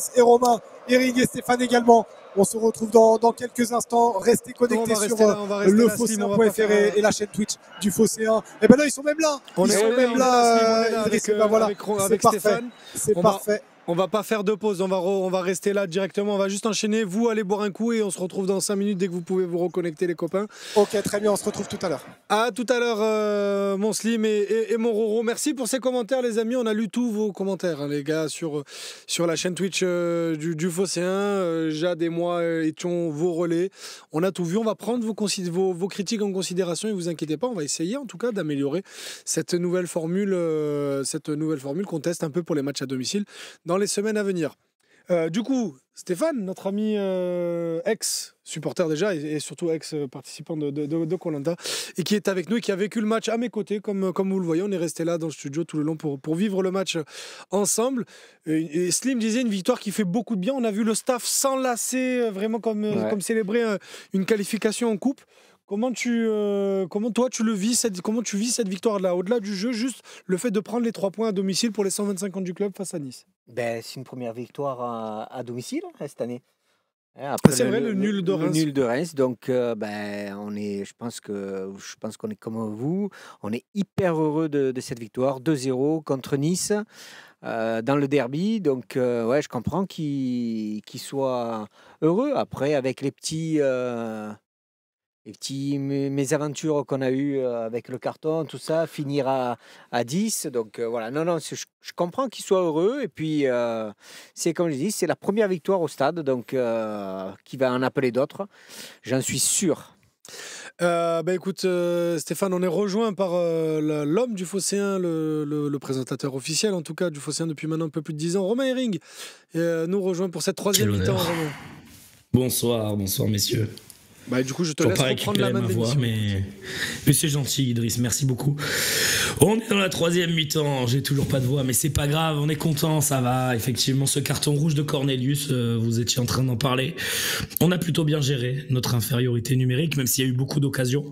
Idriss et Romain, Eric et Stéphane également. On se retrouve dans quelques instants. Restez connectés sur le Phocéen.fr et la chaîne Twitch du Phocéen. Et ben là, ils sont même là. Ils sont même là. Idriss, avec Stéphane. C'est parfait. On va pas faire de pause, on va rester là directement, on va juste enchaîner, vous allez boire un coup et on se retrouve dans 5 minutes dès que vous pouvez vous reconnecter les copains. Ok, très bien, on se retrouve tout à l'heure. À tout à l'heure mon Slim et mon Roro. Merci pour ces commentaires les amis, on a lu tous vos commentaires hein, les gars sur la chaîne Twitch du Phocéen. Jade et moi étions vos relais, on a tout vu, on va prendre vos critiques en considération et vous inquiétez pas, on va essayer en tout cas d'améliorer cette nouvelle formule qu'on teste un peu pour les matchs à domicile dans les semaines à venir. Du coup, Stéphane, notre ami ex-supporter déjà et surtout ex-participant de Koh-Lanta et qui est avec nous et qui a vécu le match à mes côtés, comme vous le voyez, on est resté là dans le studio tout le long pour vivre le match ensemble. Et Slim disait une victoire qui fait beaucoup de bien. On a vu le staff s'enlacer vraiment comme célébrer une qualification en coupe. Comment toi tu le vis comment tu vis cette victoire-là au-delà du jeu, juste le fait de prendre les 3 points à domicile pour les 125 ans du club face à Nice? C'est une première victoire à domicile cette année. Après c'est vrai le nul de Reims. Le nul de Reims, donc je pense qu'on est comme vous, on est hyper heureux de cette victoire 2-0 contre Nice dans le derby. Donc je comprends qu'il soit heureux. Après avec les petites mésaventures qu'on a eues avec le carton, tout ça, finir à 10. Donc voilà, je comprends qu'il soit heureux. Et puis, c'est comme je dis, c'est la première victoire au stade, donc qui va en appeler d'autres. J'en suis sûr. Écoute, Stéphane, on est rejoint par l'homme du Phocéen, le présentateur officiel, en tout cas, du Phocéen depuis maintenant un peu plus de 10 ans, Romain Herring, nous rejoint pour cette 3e mi-temps. Bonsoir messieurs. Du coup, je te laisse reprendre la main de l'émission. Mais c'est gentil, Idriss, merci beaucoup. On est dans la 3e mi-temps, j'ai toujours pas de voix, mais c'est pas grave, on est content, ça va. Effectivement, ce carton rouge de Cornelius, vous étiez en train d'en parler. On a plutôt bien géré notre infériorité numérique, même s'il y a eu beaucoup d'occasions.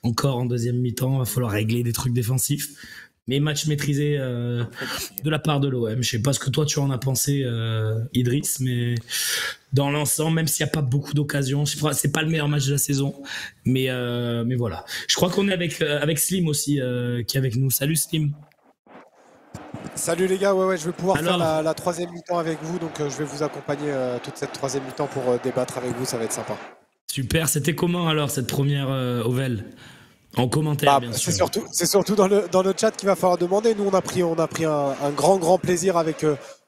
Encore en 2e mi-temps, il va falloir régler des trucs défensifs. Mais match maîtrisé de la part de l'OM. Je sais pas ce que toi tu en as pensé, Idriss, mais dans l'ensemble, même s'il n'y a pas beaucoup d'occasions, c'est pas le meilleur match de la saison, mais voilà. Je crois qu'on est avec Slim aussi, qui est avec nous. Salut Slim. Salut les gars, je vais pouvoir faire la 3e mi-temps avec vous, donc je vais vous accompagner toute cette 3e mi-temps pour débattre avec vous, ça va être sympa. Super, c'était comment alors cette première Ovel? En commentaire, bien sûr. C'est surtout dans le chat qu'il va falloir demander. Nous, on a pris un grand plaisir avec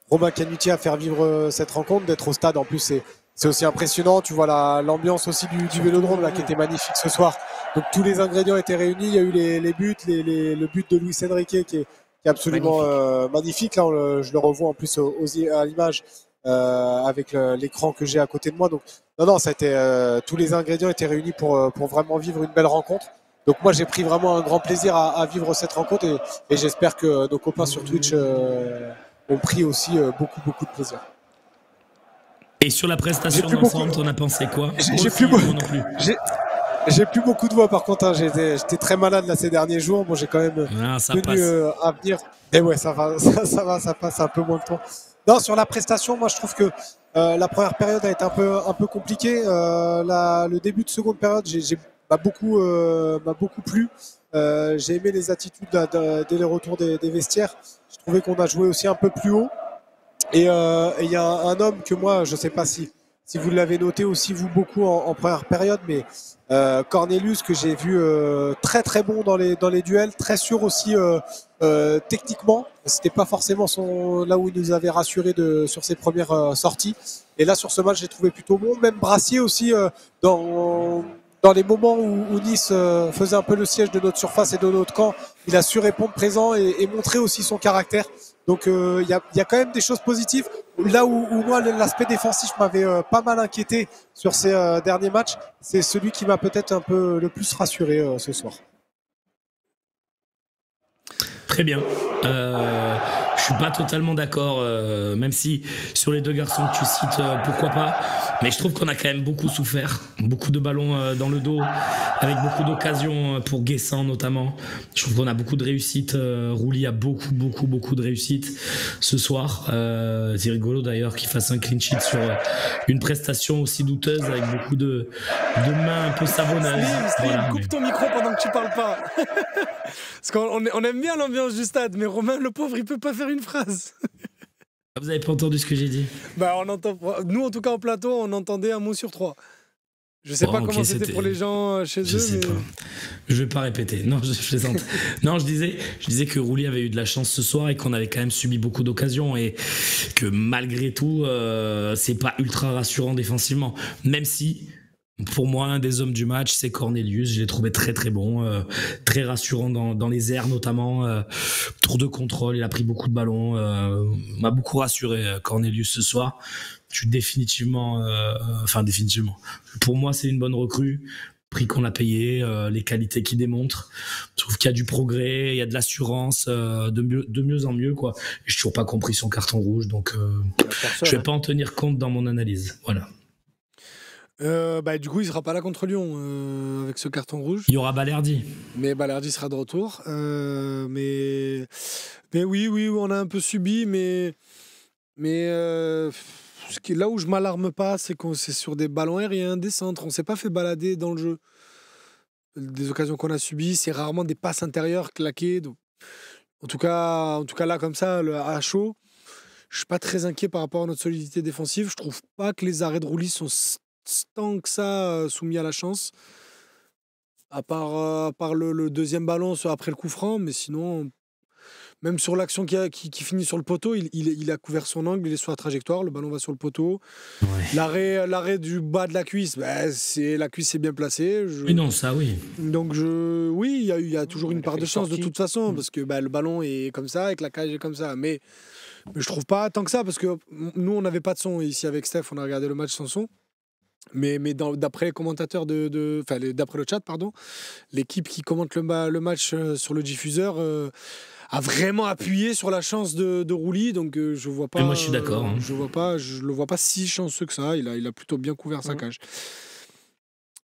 Romain Canuti à faire vivre cette rencontre, d'être au stade. En plus, c'est aussi impressionnant. Tu vois l'ambiance aussi du Vélodrome là, qui était magnifique ce soir. Donc tous les ingrédients étaient réunis. Il y a eu les buts, le but de Luis Enrique qui est absolument magnifique. Là, je le revois en plus à l'image avec l'écran que j'ai à côté de moi. Donc ça a été tous les ingrédients étaient réunis pour vraiment vivre une belle rencontre. Donc moi j'ai pris vraiment un grand plaisir à vivre cette rencontre et j'espère que nos copains sur Twitch ont pris aussi beaucoup de plaisir. Et sur la prestation d'ensemble, t'en as pensé quoi? J'ai plus beaucoup de voix par contre, hein. J'étais très malade là ces derniers jours, j'ai quand même tenu à venir. Et ça passe un peu moins de temps. Non, sur la prestation, moi je trouve que la première période a été un peu compliquée. Le début de seconde période, m'a beaucoup plu. J'ai aimé les attitudes dès le retour des vestiaires. Je trouvais qu'on a joué aussi un peu plus haut. Et il y a un homme que moi, je ne sais pas si vous l'avez noté aussi, vous, beaucoup en première période, mais Cornelius, que j'ai vu très très bon dans les duels, très sûr aussi techniquement. C'était pas forcément là où il nous avait rassuré sur ses premières sorties. Et là, sur ce match, j'ai trouvé plutôt bon. Même Brassier aussi dans les moments où Nice faisait un peu le siège de notre surface et de notre camp, il a su répondre présent et montrer aussi son caractère. Donc il y a quand même des choses positives. Là où moi l'aspect défensif m'avait pas mal inquiété sur ces derniers matchs, c'est celui qui m'a peut-être un peu le plus rassuré ce soir. Très bien. Je suis pas totalement d'accord, même si sur les deux garçons que tu cites, pourquoi pas. Mais je trouve qu'on a quand même beaucoup souffert, beaucoup de ballons dans le dos avec beaucoup d'occasions pour Guessant notamment. Je trouve qu'on a beaucoup de réussite. Rouli a beaucoup de réussite ce soir. C'est rigolo d'ailleurs qu'il fasse un clean sheet sur une prestation aussi douteuse avec beaucoup de mains un peu savonneuses. Voilà, coupe ton micro pendant que tu parles pas. Parce qu'on aime bien l'ambiance du stade, mais Romain, le pauvre, il peut pas faire une phrase. Vous avez pas entendu ce que j'ai dit? Bah, nous, en tout cas, en plateau, on entendait un mot sur 3. Je sais pas comment c'était pour les gens chez eux. Je sais pas. Je vais pas répéter. Non, je plaisante. Non, je disais que Rouli avait eu de la chance ce soir et qu'on avait quand même subi beaucoup d'occasions et que malgré tout, c'est pas ultra rassurant défensivement. Même si, pour moi, l'un des hommes du match, c'est Cornelius. Je l'ai trouvé très très bon, très rassurant dans les airs notamment. Tour de contrôle, il a pris beaucoup de ballons. M'a beaucoup rassuré Cornelius ce soir. Je suis définitivement. Pour moi, c'est une bonne recrue. Prix qu'on a payé, les qualités qu'il démontre. Je trouve qu'il y a du progrès, il y a de l'assurance, de mieux en mieux, quoi. J'ai toujours pas compris son carton rouge, donc je vais pas en tenir compte dans mon analyse. Voilà. Du coup, il sera pas là contre Lyon avec ce carton rouge. Il y aura Balerdi. Mais Balerdi sera de retour. Mais oui, on a un peu subi, mais là où je m'alarme pas, c'est qu'on c'est sur des ballons aériens, des centres. On s'est pas fait balader dans le jeu. Des occasions qu'on a subies, c'est rarement des passes intérieures claquées. Donc, en tout cas là comme ça, à chaud, je suis pas très inquiet par rapport à notre solidité défensive. Je trouve pas que les arrêts de Rouli sont tant que ça soumis à la chance. À part le deuxième ballon après le coup franc, mais sinon. Même sur l'action qui finit sur le poteau, il a couvert son angle, il est sur la trajectoire, le ballon va sur le poteau. Ouais. L'arrêt du bas de la cuisse, la cuisse est bien placée. Oui, non, ça oui. Donc il y a toujours une part de chance de toute façon, parce que le ballon est comme ça et que la cage est comme ça. Mais je trouve pas tant que ça, parce que nous, on n'avait pas de son ici avec Steph, on a regardé le match sans son. Mais d'après les commentateurs d'après le chat, pardon, l'équipe qui commente le match sur le diffuseur a vraiment appuyé sur la chance de Rouli, donc je vois pas. Et moi, je suis d'accord. Je le vois pas si chanceux que ça. Il a plutôt bien couvert sa cage.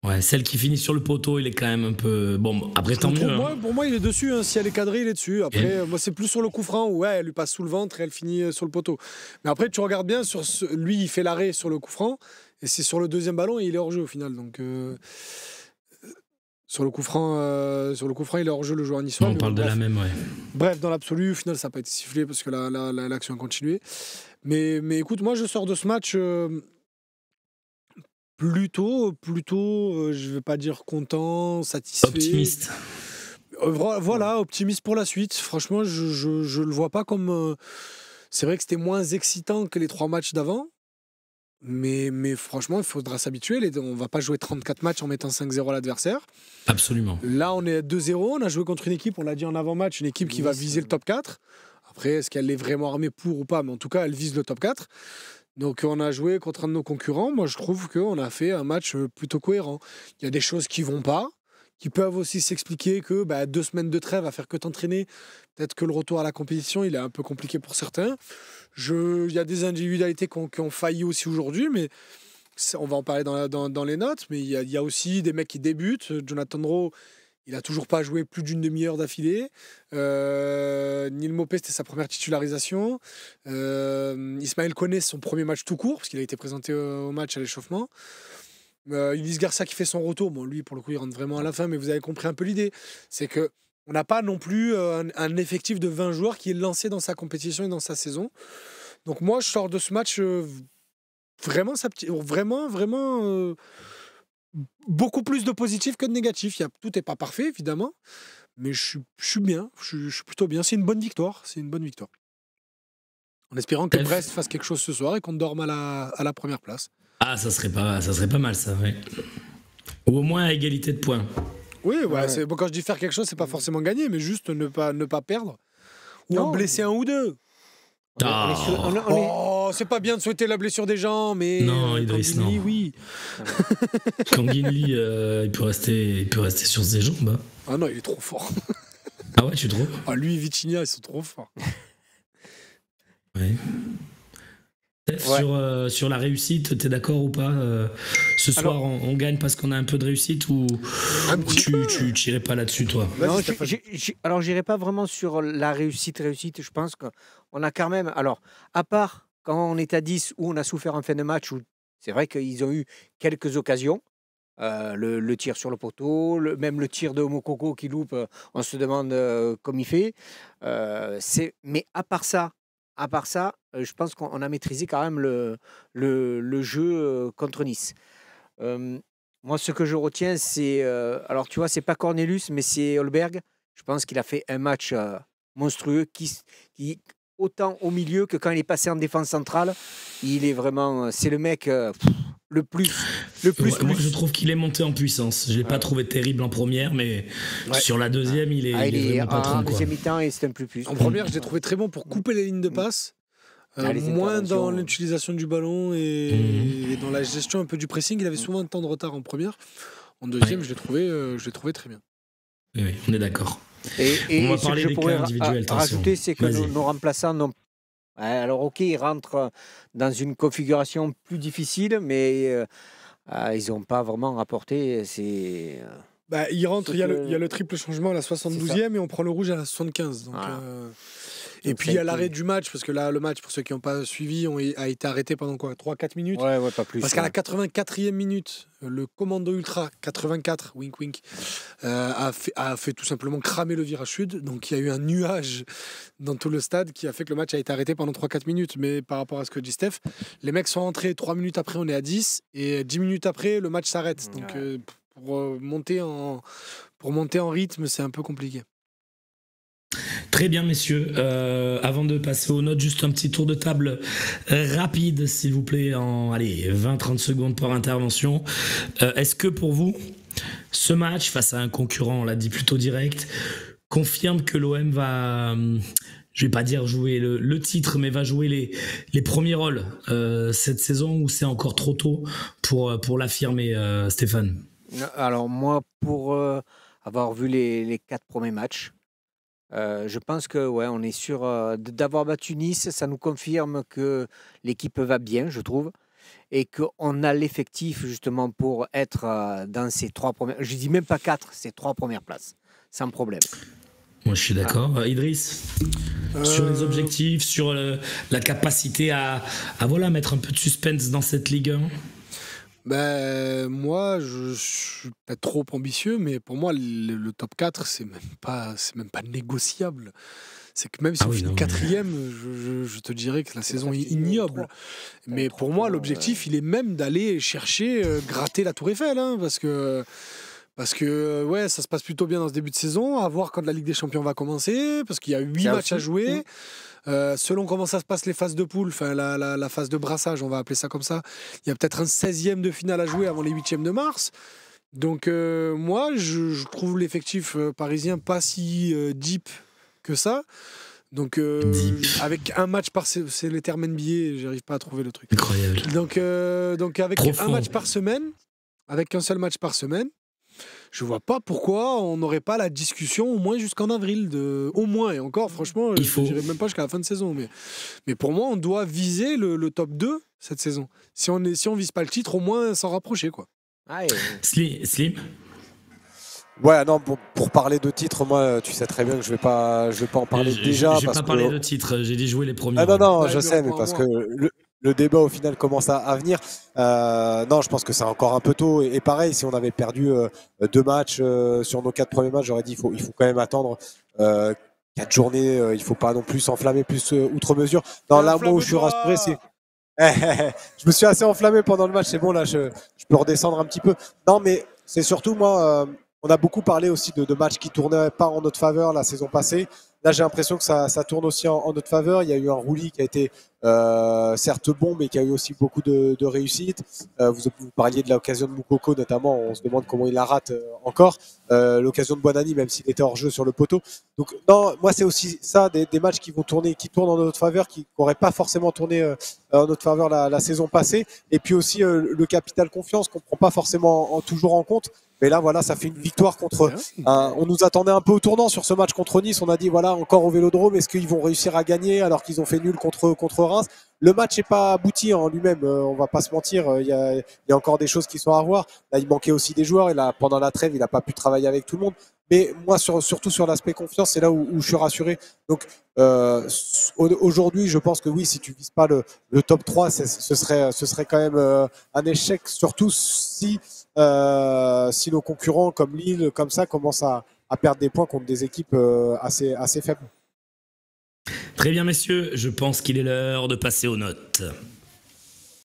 Ouais, celle qui finit sur le poteau, il est quand même un peu. Bon, après, tant mieux. Pour moi, il est dessus. Si elle est cadrée, il est dessus. Après, moi, c'est plus sur le coup franc où elle lui passe sous le ventre et elle finit sur le poteau. Mais après, tu regardes bien, lui, il fait l'arrêt sur le coup franc et c'est sur le deuxième ballon et il est hors jeu au final. Donc. Sur le coup franc, il est hors jeu, le joueur niçois. On parle de la même, ouais. Bref, dans l'absolu, au final, ça n'a pas été sifflé parce que l'action a continué. Mais écoute, moi, je sors de ce match plutôt, je ne vais pas dire content, satisfait. Optimiste. Voilà, optimiste pour la suite. Franchement, je ne le vois pas comme... C'est vrai que c'était moins excitant que les 3 matchs d'avant. Mais franchement, il faudra s'habituer. On ne va pas jouer 34 matchs en mettant 5-0 à l'adversaire. Absolument. Là, on est à 2-0. On a joué contre une équipe, on l'a dit en avant-match, une équipe qui va viser le top 4. Après, est-ce qu'elle est vraiment armée pour ou pas? Mais en tout cas, elle vise le top 4. Donc, on a joué contre un de nos concurrents. Moi, je trouve qu'on a fait un match plutôt cohérent. Il y a des choses qui ne vont pas, qui peuvent aussi s'expliquer que 2 semaines de trêve à faire que t'entraîner. Peut-être que le retour à la compétition, il est un peu compliqué pour certains. Il y a des individualités qui ont failli aussi aujourd'hui, mais on va en parler dans les notes. Mais il y a aussi des mecs qui débutent. Jonathan Rowe, il n'a toujours pas joué plus d'une demi-heure d'affilée. Neil Maupay, c'était sa première titularisation. Ismaël Koné, son premier match tout court, parce qu'il a été présenté au match à l'échauffement. Ulysse Garcia qui fait son retour. Bon, lui, pour le coup, il rentre vraiment à la fin, mais vous avez compris un peu l'idée. C'est que on n'a pas non plus un effectif de 20 joueurs qui est lancé dans sa compétition et dans sa saison. Donc moi, je sors de ce match vraiment beaucoup plus de positif que de négatif. Tout n'est pas parfait, évidemment, mais je suis bien. Je suis plutôt bien. C'est une bonne victoire. En espérant que Brest fasse quelque chose ce soir et qu'on dorme à la première place. Ah, ça serait pas mal, ça, ouais. Ou au moins à égalité de points. Oui, ouais. Quand je dis faire quelque chose, c'est pas forcément gagner, mais juste ne pas perdre. Ou en blesser un ou deux. C'est pas bien de souhaiter la blessure des gens, mais... Non, Idriss, non. Oui. Kanguinli, il peut rester sur ses jambes. Hein. Ah non, il est trop fort. Ah ouais, tu trouves? Lui et Vitinha, ils sont trop forts. Ouais. Sur la réussite, t'es d'accord ou pas ce soir, on gagne parce qu'on a un peu de réussite ou tu n'irais pas là-dessus, toi? Non, alors j'irai pas vraiment sur la réussite. Je pense qu'on a quand même... Alors, à part quand on est à 10 où on a souffert en fin de match, où c'est vrai qu'ils ont eu quelques occasions, le tir sur le poteau, même le tir de Mokoko qui loupe, on se demande comme il fait. Mais à part ça, je pense qu'on a maîtrisé quand même le jeu contre Nice. Moi, ce que je retiens, c'est... alors, tu vois, c'est pas Cornelius, mais c'est Holberg. Je pense qu'il a fait un match monstrueux qui, autant au milieu que quand il est passé en défense centrale, il est vraiment... c'est le mec le plus. Moi, je trouve qu'il est monté en puissance. Je l'ai pas trouvé terrible en première, mais sur la deuxième, il est vraiment patron. En deuxième mi-temps, c'est un plus. En première, je l'ai trouvé très bon pour couper les lignes de passe. Moins dans l'utilisation du ballon et dans la gestion un peu du pressing. Il avait souvent un temps de retard en première. En deuxième, je l'ai trouvé très bien. Oui, on est d'accord. On va parler des cas individuels. Rajouter, c'est que nos remplaçants n'ont... Alors, ok, ils rentrent dans une configuration plus difficile, mais ils n'ont pas vraiment rapporté. Il rentre, il y a le triple changement à la 72e et on prend le rouge à la 75. Donc, et puis il y a l'arrêt du match, parce que là, le match, pour ceux qui n'ont pas suivi, a été arrêté pendant 3-4 minutes. Ouais, pas plus. Parce qu'à la 84e minute, le commando ultra 84, wink wink, a fait tout simplement cramer le virage sud. Donc il y a eu un nuage dans tout le stade qui a fait que le match a été arrêté pendant 3-4 minutes. Mais par rapport à ce que dit Steph, les mecs sont entrés 3 minutes après, on est à 10, et 10 minutes après, le match s'arrête. Donc pour monter en rythme, c'est un peu compliqué. Très bien, messieurs. Avant de passer aux notes, juste un petit tour de table rapide, s'il vous plaît, en 20-30 secondes par intervention. Est-ce que pour vous, ce match face à un concurrent, on l'a dit plutôt direct, confirme que l'OM va, je vais pas dire jouer le titre, mais va jouer les premiers rôles cette saison, ou c'est encore trop tôt pour l'affirmer, Stéphane? Alors moi, pour avoir vu les 4 premiers matchs, je pense que on est sûr d'avoir battu Nice. Ça nous confirme que l'équipe va bien, je trouve, et qu'on a l'effectif justement pour être dans ces 3 premières... Je dis même pas 4, ces 3 premières places, sans problème. Moi, je suis d'accord. Idriss, sur les objectifs, sur la capacité à mettre un peu de suspense dans cette Ligue 1. Moi, je suis peut-être trop ambitieux, mais pour moi, le top 4, c'est même pas négociable. C'est que même si on finit 4e, je te dirais que la saison est ignoble. Mais pour moi, l'objectif, il est même d'aller chercher, gratter la Tour Eiffel, hein, parce que ça se passe plutôt bien dans ce début de saison, à voir quand la Ligue des Champions va commencer, parce qu'il y a 8 matchs à jouer. Selon comment ça se passe les phases de poule, la phase de brassage, on va appeler ça comme ça, il y a peut-être un 16e de finale à jouer avant les 8e de mars. Donc moi, je trouve l'effectif parisien pas si deep que ça. Donc avec un match par... C'est les termes NBA, j'arrive pas à trouver le truc. Incroyable. Donc avec un match par semaine, avec un seul match par semaine, je vois pas pourquoi on n'aurait pas la discussion au moins jusqu'en avril. Au moins, et encore, franchement, je ne dirais même pas jusqu'à la fin de saison. Mais pour moi, on doit viser le top 2 cette saison. Si on vise pas le titre, au moins s'en rapprocher, quoi. Slim. Ouais, non, pour parler de titre, moi, tu sais très bien que je vais pas en parler déjà. J'ai pas parlé de titre, j'ai dit jouer les premiers. Non, je sais, mais parce que le débat au final commence à venir. Non, je pense que c'est encore un peu tôt. Et pareil, si on avait perdu 2 matchs sur nos 4 premiers matchs, j'aurais dit il faut quand même attendre 4 journées. Il faut pas non plus s'enflammer plus outre mesure. Non, là, moi où je suis rassuré, c'est... je me suis assez enflammé pendant le match. C'est bon, là, je peux redescendre un petit peu. Non, mais c'est surtout, moi... on a beaucoup parlé aussi de matchs qui ne tournaient pas en notre faveur la saison passée. Là, j'ai l'impression que ça tourne aussi en notre faveur. Il y a eu un Rouli qui a été certes bon, mais qui a eu aussi beaucoup de réussite. Vous parliez de l'occasion de Moukoko, notamment. On se demande comment il la rate encore. L'occasion de Buonanni, même s'il était hors jeu sur le poteau. Donc, non, moi, c'est aussi ça, des matchs qui tournent en notre faveur, qui n'auraient pas forcément tourné en notre faveur la saison passée. Et puis aussi le capital confiance qu'on ne prend pas forcément toujours en compte. Mais là, voilà, ça fait une victoire contre... on nous attendait un peu au tournant sur ce match contre Nice. On a dit, voilà, encore au Vélodrome, est-ce qu'ils vont réussir à gagner alors qu'ils ont fait nul contre Reims? Reims. Le match n'est pas abouti en lui-même, on va pas se mentir, il y a encore des choses qui sont à voir. Là, il manquait aussi des joueurs, et là, pendant la trêve, il n'a pas pu travailler avec tout le monde. Mais moi, surtout sur l'aspect confiance, c'est là où je suis rassuré. Donc aujourd'hui, je pense que oui, si tu vises pas le top 3, ce serait quand même un échec, surtout si nos concurrents comme Lille, comme ça, commencent à perdre des points contre des équipes assez faibles. Très bien, messieurs, je pense qu'il est l'heure de passer aux notes.